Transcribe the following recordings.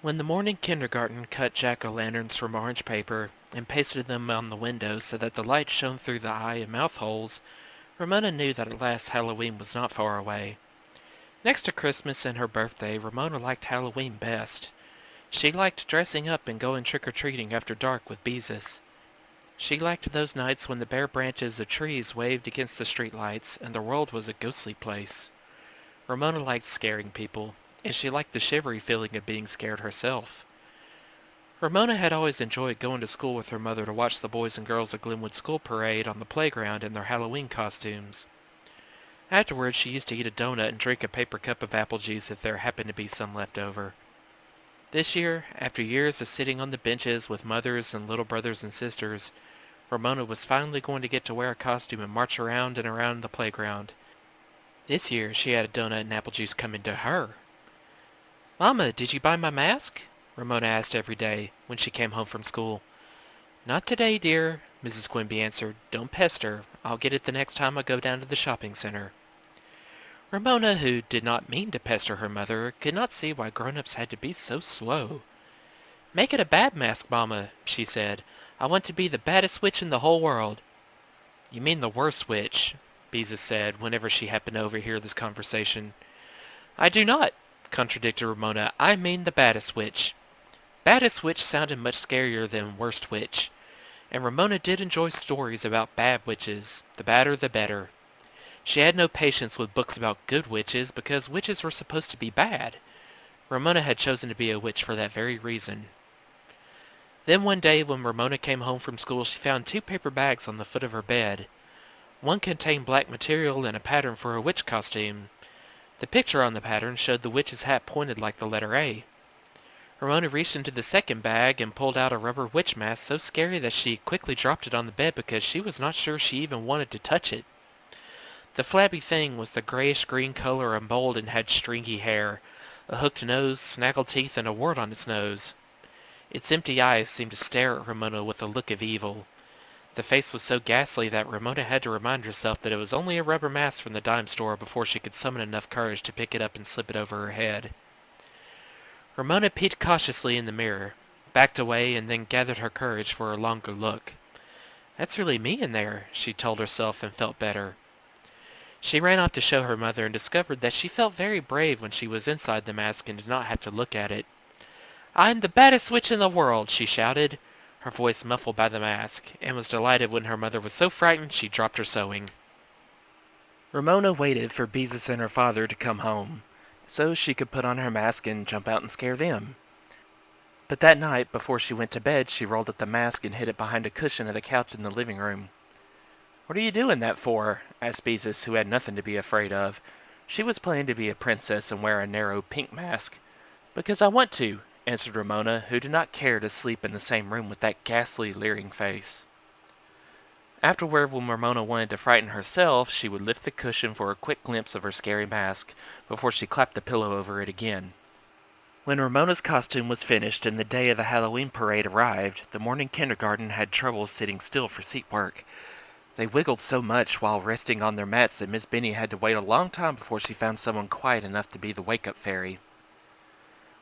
When the morning kindergarten cut jack-o'-lanterns from orange paper and pasted them on the windows so that the light shone through the eye and mouth holes, Ramona knew that at last Halloween was not far away. Next to Christmas and her birthday, Ramona liked Halloween best. She liked dressing up and going trick-or-treating after dark with Beezus. She liked those nights when the bare branches of trees waved against the streetlights and the world was a ghostly place. Ramona liked scaring people, and she liked the shivery feeling of being scared herself. Ramona had always enjoyed going to school with her mother to watch the boys and girls of Glenwood School parade on the playground in their Halloween costumes. Afterwards, she used to eat a donut and drink a paper cup of apple juice if there happened to be some left over. This year, after years of sitting on the benches with mothers and little brothers and sisters, Ramona was finally going to get to wear a costume and march around and around the playground. This year, she had a donut and apple juice coming to her. "Mama, did you buy my mask?" Ramona asked every day when she came home from school. "Not today, dear," Mrs. Quimby answered. "Don't pester. I'll get it the next time I go down to the shopping center." Ramona, who did not mean to pester her mother, could not see why grown-ups had to be so slow. "Make it a bad mask, Mama," she said. "I want to be the baddest witch in the whole world." "You mean the worst witch," Beezus said whenever she happened to overhear this conversation. "I do not," contradicted Ramona. "I mean the baddest witch." Baddest witch sounded much scarier than worst witch, and Ramona did enjoy stories about bad witches. The badder the better. She had no patience with books about good witches because witches were supposed to be bad. Ramona had chosen to be a witch for that very reason. Then one day when Ramona came home from school, she found 2 paper bags on the foot of her bed. One contained black material and a pattern for a witch costume. The picture on the pattern showed the witch's hat pointed like the letter A. Ramona reached into the second bag and pulled out a rubber witch mask so scary that she quickly dropped it on the bed because she was not sure she even wanted to touch it. The flabby thing was the grayish-green color and mold and had stringy hair, a hooked nose, snaggled teeth, and a wart on its nose. Its empty eyes seemed to stare at Ramona with a look of evil. The face was so ghastly that Ramona had to remind herself that it was only a rubber mask from the dime store before she could summon enough courage to pick it up and slip it over her head. Ramona peeked cautiously in the mirror, backed away, and then gathered her courage for a longer look. "That's really me in there," she told herself and felt better. She ran off to show her mother and discovered that she felt very brave when she was inside the mask and did not have to look at it. "I'm the baddest witch in the world," she shouted, her voice muffled by the mask, and was delighted when her mother was so frightened she dropped her sewing. Ramona waited for Beezus and her father to come home, so she could put on her mask and jump out and scare them. But that night, before she went to bed, she rolled up the mask and hid it behind a cushion of the couch in the living room. "What are you doing that for?" asked Beezus, who had nothing to be afraid of. She was planning to be a princess and wear a narrow pink mask. "Because I want to," answered Ramona, who did not care to sleep in the same room with that ghastly, leering face. Afterward, when Ramona wanted to frighten herself, she would lift the cushion for a quick glimpse of her scary mask before she clapped the pillow over it again. When Ramona's costume was finished and the day of the Halloween parade arrived, the morning kindergarten had trouble sitting still for seat work. They wiggled so much while resting on their mats that Miss Benny had to wait a long time before she found someone quiet enough to be the wake-up fairy.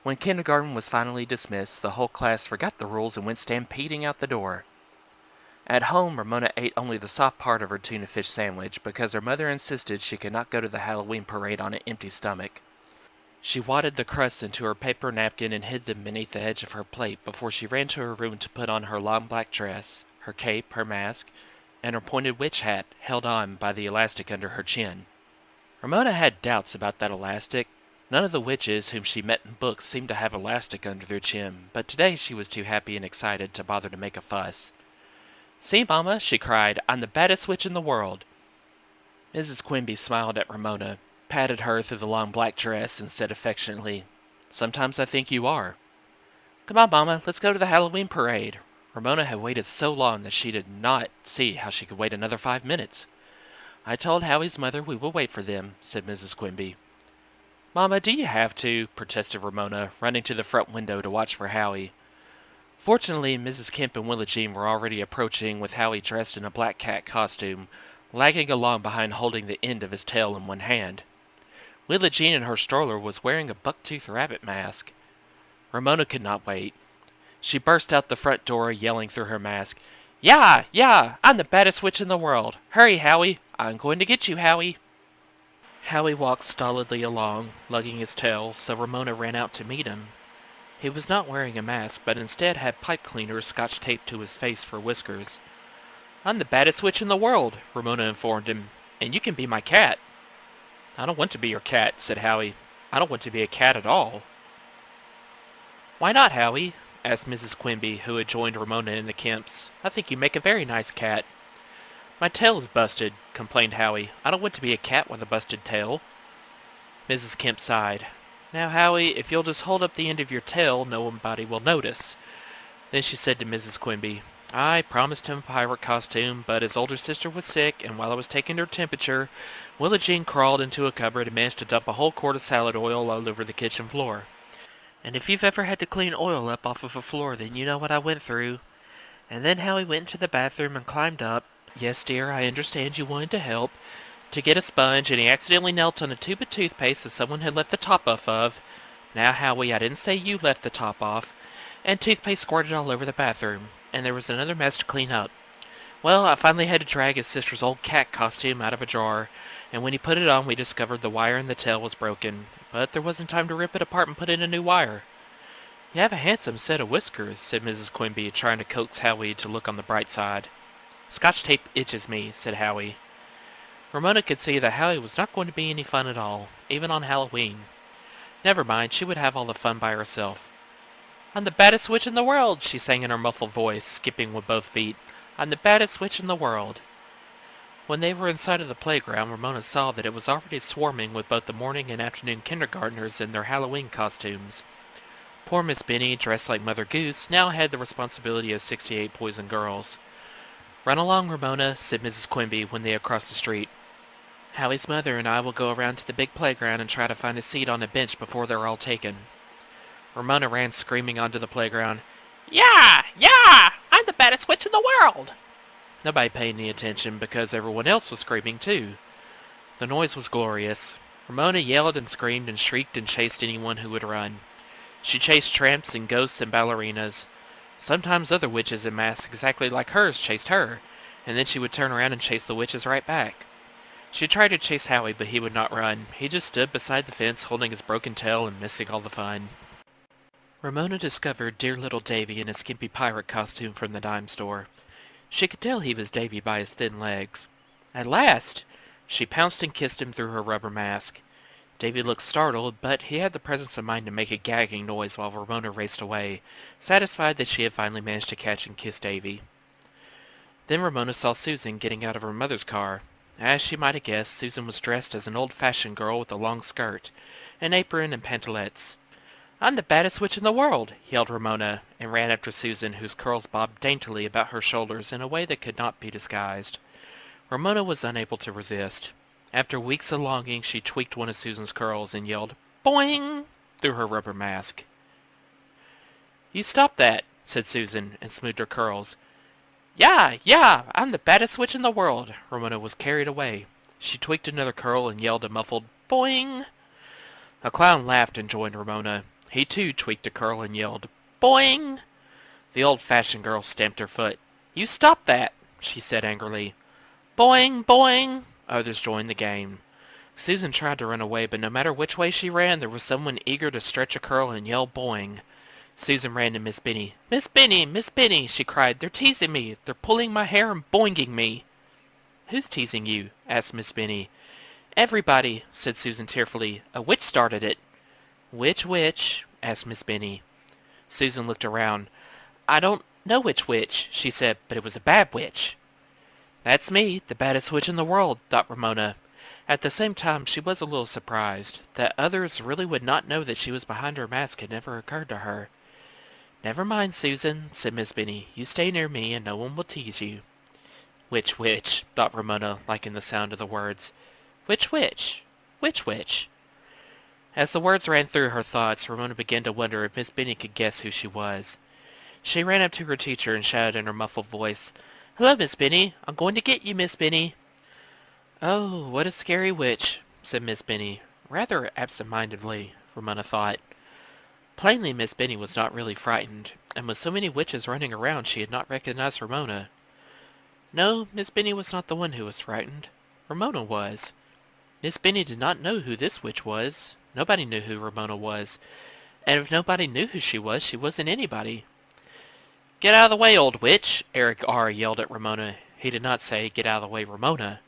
When kindergarten was finally dismissed, the whole class forgot the rules and went stampeding out the door. At home, Ramona ate only the soft part of her tuna fish sandwich because her mother insisted she could not go to the Halloween parade on an empty stomach. She wadded the crusts into her paper napkin and hid them beneath the edge of her plate before she ran to her room to put on her long black dress, her cape, her mask, and her pointed witch hat held on by the elastic under her chin. Ramona had doubts about that elastic. None of the witches whom she met in books seemed to have elastic under their chin, but today she was too happy and excited to bother to make a fuss. "See, Mama," she cried, "I'm the baddest witch in the world." Mrs. Quimby smiled at Ramona, patted her through the long black dress, and said affectionately, "Sometimes I think you are." "Come on, Mama, let's go to the Halloween parade." Ramona had waited so long that she did not see how she could wait another 5 minutes. "I told Howie's mother we will wait for them," said Mrs. Quimby. "Mama, do you have to?" protested Ramona, running to the front window to watch for Howie. Fortunately, Mrs. Kemp and Willa Jean were already approaching with Howie dressed in a black cat costume, lagging along behind holding the end of his tail in one hand. Willa Jean in her stroller was wearing a buck-tooth rabbit mask. Ramona could not wait. She burst out the front door, yelling through her mask, "Yeah, yeah, I'm the baddest witch in the world. Hurry, Howie. I'm going to get you, Howie." Howie walked stolidly along, lugging his tail, so Ramona ran out to meet him. He was not wearing a mask, but instead had pipe cleaners scotch taped to his face for whiskers. "I'm the baddest witch in the world," Ramona informed him, "and you can be my cat." "I don't want to be your cat," said Howie. "I don't want to be a cat at all." "Why not, Howie?" asked Mrs. Quimby, who had joined Ramona and the Kemps. "I think you make a very nice cat." "My tail is busted," complained Howie. "I don't want to be a cat with a busted tail." Mrs. Kemp sighed. "Now, Howie, if you'll just hold up the end of your tail, nobody will notice." Then she said to Mrs. Quimby, "I promised him a pirate costume, but his older sister was sick, and while I was taking her temperature, Willa Jean crawled into a cupboard and managed to dump a whole quart of salad oil all over the kitchen floor. And if you've ever had to clean oil up off of a floor, then you know what I went through." And then Howie went into the bathroom and climbed up. Yes, dear, I understand you wanted to help. To get a sponge, and he accidentally knelt on a tube of toothpaste that someone had left the top off of. Now, Howie, I didn't say you left the top off. And toothpaste squirted all over the bathroom, and there was another mess to clean up. Well, I finally had to drag his sister's old cat costume out of a drawer, and when he put it on, we discovered the wire in the tail was broken. But there wasn't time to rip it apart and put in a new wire. "You have a handsome set of whiskers," said Mrs. Quimby, trying to coax Howie to look on the bright side. "Scotch tape itches me," said Howie. Ramona could see that Howie was not going to be any fun at all, even on Halloween. Never mind, she would have all the fun by herself. "I'm the baddest witch in the world," she sang in her muffled voice, skipping with both feet. "I'm the baddest witch in the world." When they were inside of the playground, Ramona saw that it was already swarming with both the morning and afternoon kindergartners in their Halloween costumes. Poor Miss Benny, dressed like Mother Goose, now had the responsibility of 68 poison girls. "Run along, Ramona," said Mrs. Quimby when they had crossed the street. "Howie's mother and I will go around to the big playground and try to find a seat on a bench before they're all taken." Ramona ran screaming onto the playground. "Yeah! Yeah! I'm the baddest witch in the world!" Nobody paid any attention because everyone else was screaming too. The noise was glorious. Ramona yelled and screamed and shrieked and chased anyone who would run. She chased tramps and ghosts and ballerinas. Sometimes other witches in masks exactly like hers chased her, and then she would turn around and chase the witches right back. She tried to chase Howie, but he would not run. He just stood beside the fence holding his broken tail and missing all the fun. Ramona discovered dear little Davy in a skimpy pirate costume from the dime store. She could tell he was Davy by his thin legs. At last! She pounced and kissed him through her rubber mask. Davy looked startled, but he had the presence of mind to make a gagging noise while Ramona raced away, satisfied that she had finally managed to catch and kiss Davy. Then Ramona saw Susan getting out of her mother's car. As she might have guessed, Susan was dressed as an old-fashioned girl with a long skirt, an apron, and pantalettes. "I'm the baddest witch in the world!" yelled Ramona, and ran after Susan, whose curls bobbed daintily about her shoulders in a way that could not be disguised. Ramona was unable to resist. After weeks of longing, she tweaked one of Susan's curls and yelled, "Boing!" through her rubber mask. "You stop that," said Susan, and smoothed her curls. "Yeah, yeah, I'm the baddest witch in the world." Ramona was carried away. She tweaked another curl and yelled a muffled, "Boing!" A clown laughed and joined Ramona. He too tweaked a curl and yelled, "Boing!" The old-fashioned girl stamped her foot. "You stop that," she said angrily. "Boing! Boing!" Others joined the game. Susan tried to run away, but no matter which way she ran, there was someone eager to stretch a curl and yell "boing." Susan ran to Miss Benny. "Miss Benny! Miss Benny!" she cried. "They're teasing me! They're pulling my hair and boinging me!" "Who's teasing you?" asked Miss Benny. "Everybody," said Susan tearfully. "A witch started it." "Which witch?" asked Miss Benny. Susan looked around. "I don't know which witch," she said, "but it was a bad witch." "That's me, the baddest witch in the world," thought Ramona. At the same time, she was a little surprised. That others really would not know that she was behind her mask had never occurred to her. "Never mind, Susan," said Miss Benny. "You stay near me, and no one will tease you." "Which witch?" thought Ramona, liking the sound of the words. "Which witch? Which witch?" As the words ran through her thoughts, Ramona began to wonder if Miss Benny could guess who she was. She ran up to her teacher and shouted in her muffled voice, "Hello, Miss Benny! I'm going to get you, Miss Benny!" "Oh, what a scary witch," said Miss Benny, rather absent-mindedly, Ramona thought. Plainly, Miss Benny was not really frightened, and with so many witches running around she had not recognized Ramona. No, Miss Benny was not the one who was frightened. Ramona was. Miss Benny did not know who this witch was. Nobody knew who Ramona was. And if nobody knew who she wasn't anybody. "Get out of the way, old witch!" Eric R. yelled at Ramona. He did not say, "Get out of the way, Ramona."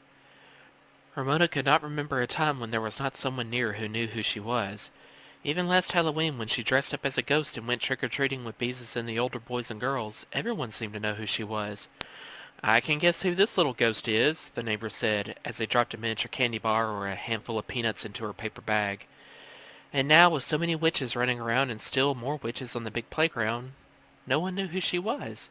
Ramona could not remember a time when there was not someone near who knew who she was. Even last Halloween, when she dressed up as a ghost and went trick-or-treating with Beezus and the older boys and girls, everyone seemed to know who she was. "I can guess who this little ghost is," the neighbor said, as they dropped a miniature candy bar or a handful of peanuts into her paper bag. And now, with so many witches running around and still more witches on the big playground, no one knew who she was.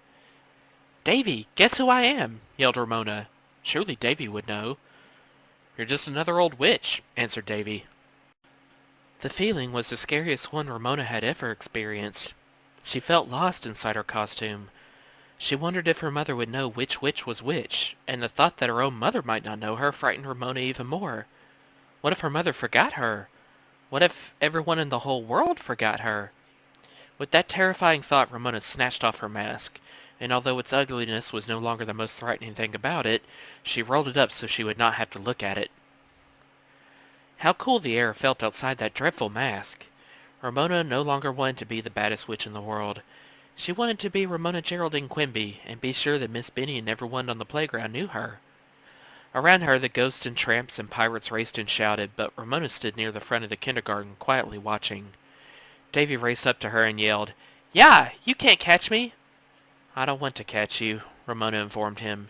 "Davy, guess who I am!" yelled Ramona. Surely Davy would know. "You're just another old witch," answered Davy. The feeling was the scariest one Ramona had ever experienced. She felt lost inside her costume. She wondered if her mother would know which witch was which, and the thought that her own mother might not know her frightened Ramona even more. What if her mother forgot her? What if everyone in the whole world forgot her? With that terrifying thought, Ramona snatched off her mask, and although its ugliness was no longer the most threatening thing about it, she rolled it up so she would not have to look at it. How cool the air felt outside that dreadful mask! Ramona no longer wanted to be the baddest witch in the world. She wanted to be Ramona Geraldine Quimby, and be sure that Miss Benny and everyone on the playground knew her. Around her the ghosts and tramps and pirates raced and shouted, but Ramona stood near the front of the kindergarten, quietly watching. Davy raced up to her and yelled, "Yeah, you can't catch me!" "I don't want to catch you," Ramona informed him.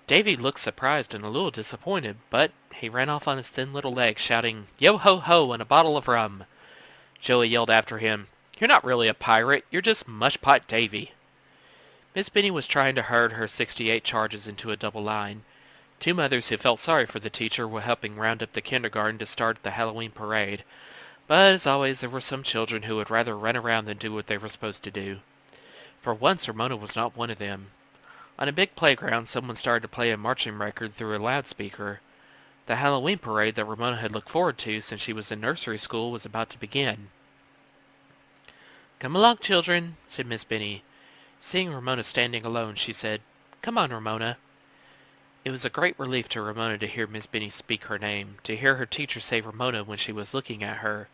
Davy looked surprised and a little disappointed, but he ran off on his thin little legs, shouting, "Yo-ho-ho and a bottle of rum!" Joey yelled after him, "You're not really a pirate, you're just Mushpot Davy." Miss Benny was trying to herd her 68 charges into a double line. Two mothers who felt sorry for the teacher were helping round up the kindergarten to start the Halloween parade, but as always there were some children who would rather run around than do what they were supposed to do. For once Ramona was not one of them. On a big playground, someone started to play a marching record through a loudspeaker. The Halloween parade that Ramona had looked forward to since she was in nursery school was about to begin. "Come along, children," said Miss Benny. Seeing Ramona standing alone, she said, "Come on, Ramona." It was a great relief to Ramona to hear Miss Benny speak her name, to hear her teacher say Ramona when she was looking at her.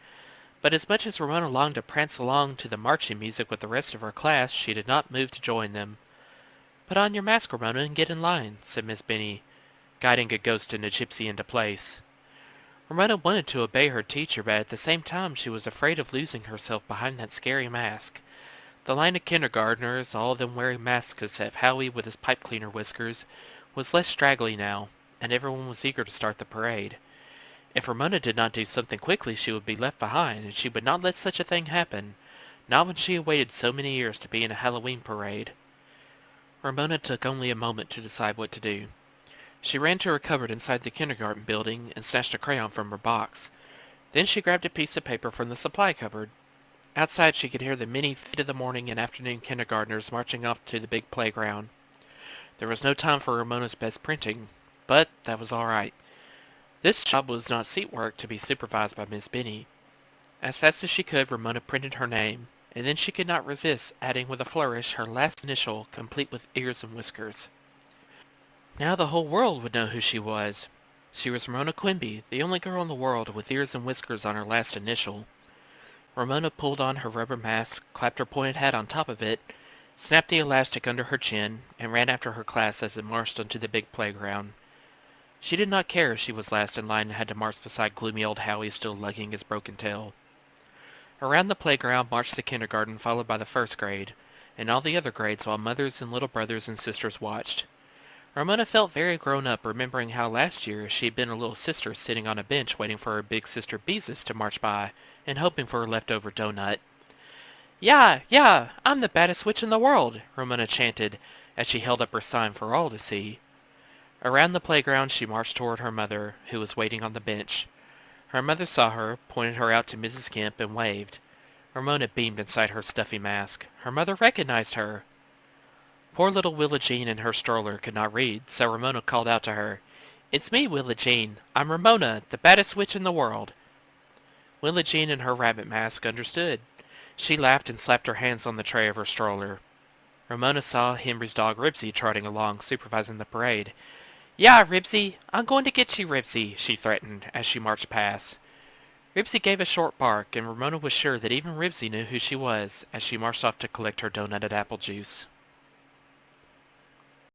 But as much as Ramona longed to prance along to the marching music with the rest of her class, she did not move to join them. "Put on your mask, Ramona, and get in line," said Miss Benny, guiding a ghost and a gypsy into place. Ramona wanted to obey her teacher, but at the same time she was afraid of losing herself behind that scary mask. The line of kindergartners, all of them wearing masks except Howie with his pipe cleaner whiskers, was less straggly now, and everyone was eager to start the parade. If Ramona did not do something quickly, she would be left behind, and she would not let such a thing happen, not when she had waited so many years to be in a Halloween parade. Ramona took only a moment to decide what to do. She ran to her cupboard inside the kindergarten building and snatched a crayon from her box. Then she grabbed a piece of paper from the supply cupboard. Outside she could hear the many feet of the morning and afternoon kindergartners marching off to the big playground. There was no time for Ramona's best printing, but that was all right. This job was not seat work to be supervised by Miss Benny. As fast as she could, Ramona printed her name, and then she could not resist adding with a flourish her last initial, complete with ears and whiskers. Now the whole world would know who she was. She was Ramona Quimby, the only girl in the world with ears and whiskers on her last initial. Ramona pulled on her rubber mask, clapped her pointed hat on top of it, snapped the elastic under her chin, and ran after her class as it marched onto the big playground. She did not care if she was last in line and had to march beside gloomy old Howie still lugging his broken tail. Around the playground marched the kindergarten, followed by the first grade, and all the other grades, while mothers and little brothers and sisters watched. Ramona felt very grown up, remembering how last year she had been a little sister sitting on a bench waiting for her big sister Beezus to march by and hoping for a leftover donut. "Yeah, yeah, I'm the baddest witch in the world," Ramona chanted as she held up her sign for all to see. Around the playground she marched toward her mother, who was waiting on the bench. Her mother saw her, pointed her out to Mrs. Kemp, and waved. Ramona beamed inside her stuffy mask. Her mother recognized her. Poor little Willa Jean in her stroller could not read, so Ramona called out to her, "It's me, Willa Jean. I'm Ramona, the baddest witch in the world." Willa Jean in her rabbit mask understood. She laughed and slapped her hands on the tray of her stroller. Ramona saw Henry's dog Ribsy trotting along, supervising the parade. "Yeah, Ribsy! I'm going to get you, Ribsy!" she threatened as she marched past. Ribsy gave a short bark, and Ramona was sure that even Ribsy knew who she was as she marched off to collect her donutted apple juice.